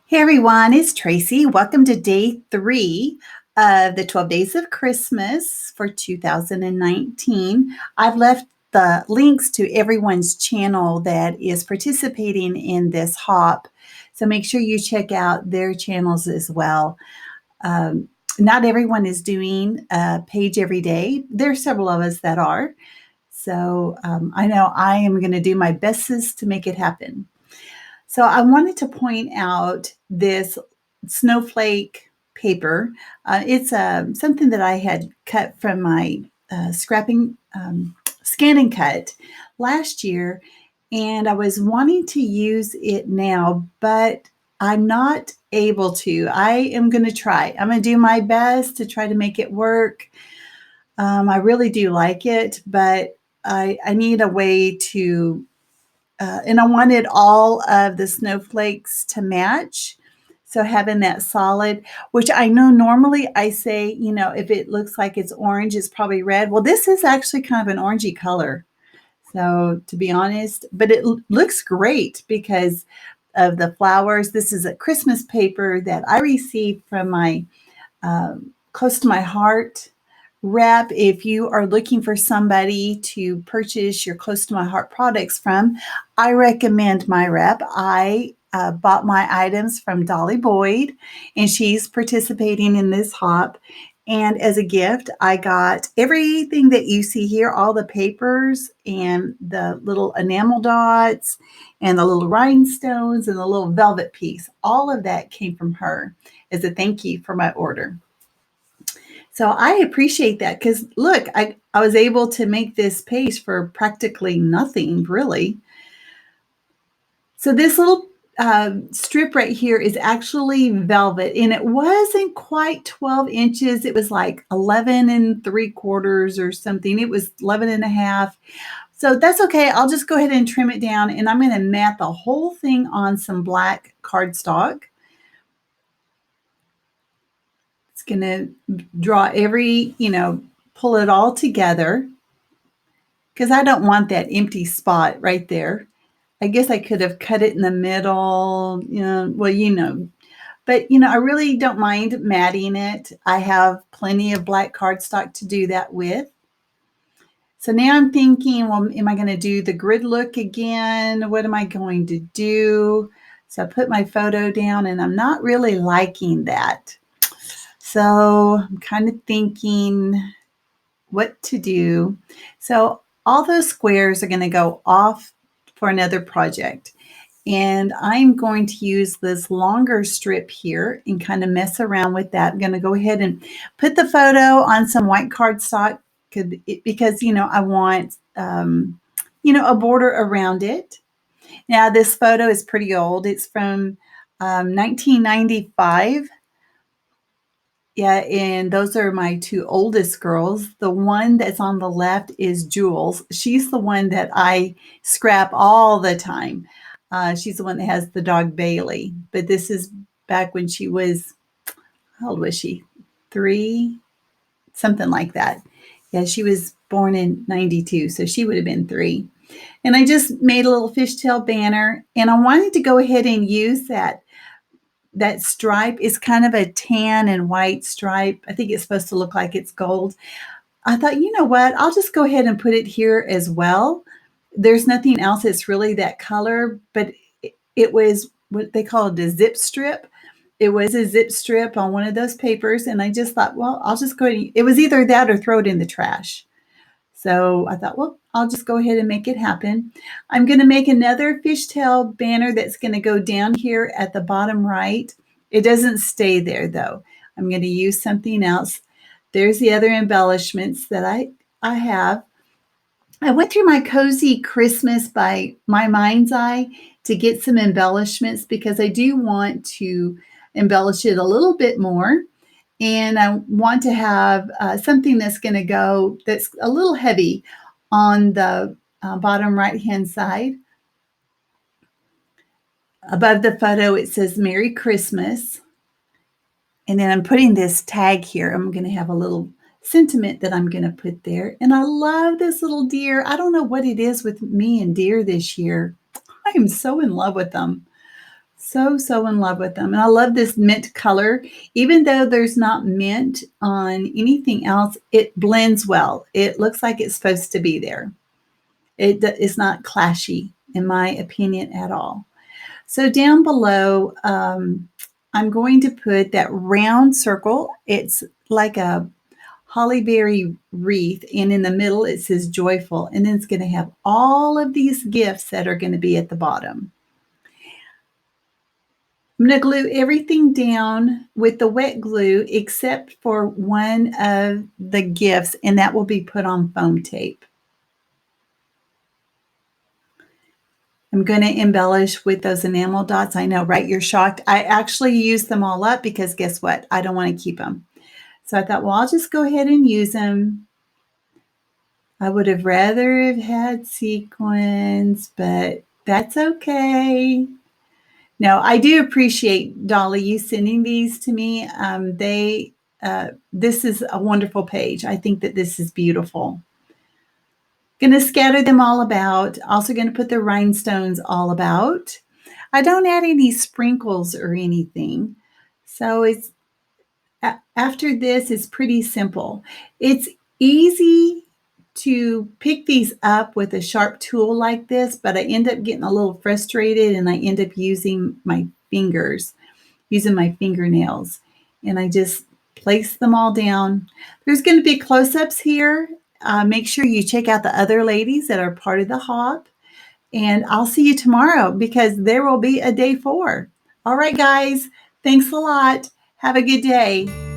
Hey everyone, it's Tracy. Welcome to day 3 of the 12 Days of Christmas for 2019. I've left the links to everyone's channel that is participating in this hop. So make sure you check out their channels as well. Um, Not everyone is doing a page every day. There are several of us that are. So I know I am going to do my bestest to make it happen. So I wanted to point out this snowflake paper. It's something that I had cut from my scrapping scan and cut last year, and I was wanting to use it now, but I'm not able to. I am going to try. I'm going to do my best to try to make it work. I really do like it, but I need a way to and I wanted all of the snowflakes to match. So having that solid, which I know normally I say, if it looks like it's orange, it's probably red. Well, this is actually kind of an orangey color. So to be honest, but it looks great because of the flowers. This is a Christmas paper that I received from my Close to My Heart rep. If you are looking for somebody to purchase your Close to My Heart products from, I recommend my rep. I bought my items from Dolly Boyd, and she's participating in this hop. And as a gift, I got everything that you see here, all the papers and the little enamel dots and the little rhinestones and the little velvet piece. All of that came from her as a thank you for my order. So I appreciate that because look, I was able to make this page for practically nothing, really. So this little strip right here is actually velvet, and it wasn't quite 12 inches. It was like 11 and 3/4 or something. It was 11 and a half. So that's okay. I'll just go ahead and trim it down, and I'm going to mat the whole thing on some black cardstock. It's going to draw pull it all together because I don't want that empty spot right there. I guess I could have cut it in the middle, but I really don't mind matting it. I have plenty of black cardstock to do that with. So now I'm thinking, well, am I going to do the grid look again? What am I going to do? So I put my photo down and I'm not really liking that. So I'm kind of thinking what to do. So all those squares are going to go off for another project. And I'm going to use this longer strip here and kind of mess around with that. I'm going to go ahead and put the photo on some white cardstock because, I want, a border around it. Now, this photo is pretty old. It's from 1995. Yeah, and those are my two oldest girls. The one that's on the left is Jules. She's the one that I scrap all the time. She's the one that has the dog Bailey. But this is back when she was, how old was she? 3, something like that. Yeah, she was born in 92, so she would have been 3. And I just made a little fishtail banner, and I wanted to go ahead and use that stripe is kind of a tan and white stripe. I think it's supposed to look like it's gold. I thought, you know what? I'll just go ahead and put it here as well. There's nothing else that's really that color, but it was what they call it a zip strip. It was a zip strip on one of those papers, and I just thought, well, I'll just go ahead. It was either that or throw it in the trash. So I thought, well, I'll just go ahead and make it happen. I'm going to make another fishtail banner that's going to go down here at the bottom right. It doesn't stay there though. I'm going to use something else. There's the other embellishments that I have. I went through my Cozy Christmas by My Mind's Eye to get some embellishments because I do want to embellish it a little bit more. And I want to have something that's going to go, that's a little heavy on the bottom right-hand side. Above the photo, it says Merry Christmas. And then I'm putting this tag here. I'm going to have a little sentiment that I'm going to put there. And I love this little deer. I don't know what it is with me and deer this year. I am so in love with them. So in love with them. And I love this mint color. Even though there's not mint on anything else, it blends well. It looks like it's supposed to be there. It's not clashy, in my opinion, at all. So down below, I'm going to put that round circle. It's like a holly berry wreath, and in the middle it says joyful, and then it's going to have all of these gifts that are going to be at the bottom. I'm going to glue everything down with the wet glue except for one of the gifts, and that will be put on foam tape. I'm going to embellish with those enamel dots. I know, right? You're shocked. I actually used them all up because guess what? I don't want to keep them. So I thought, well, I'll just go ahead and use them. I would have rather have had sequins, but that's okay. No, I do appreciate, Dolly, you sending these to me. This is a wonderful page. I think that this is beautiful. Going to scatter them all about. Also going to put the rhinestones all about. I don't add any sprinkles or anything. So it's after this, it's pretty simple. It's easy to pick these up with a sharp tool like this, but I end up getting a little frustrated and I end up using my fingers, using my fingernails, and I just place them all down. There's going to be close-ups here. Make sure you check out the other ladies that are part of the hop, and I'll see you tomorrow because there will be a day 4. All right, guys, thanks a lot. Have a good day.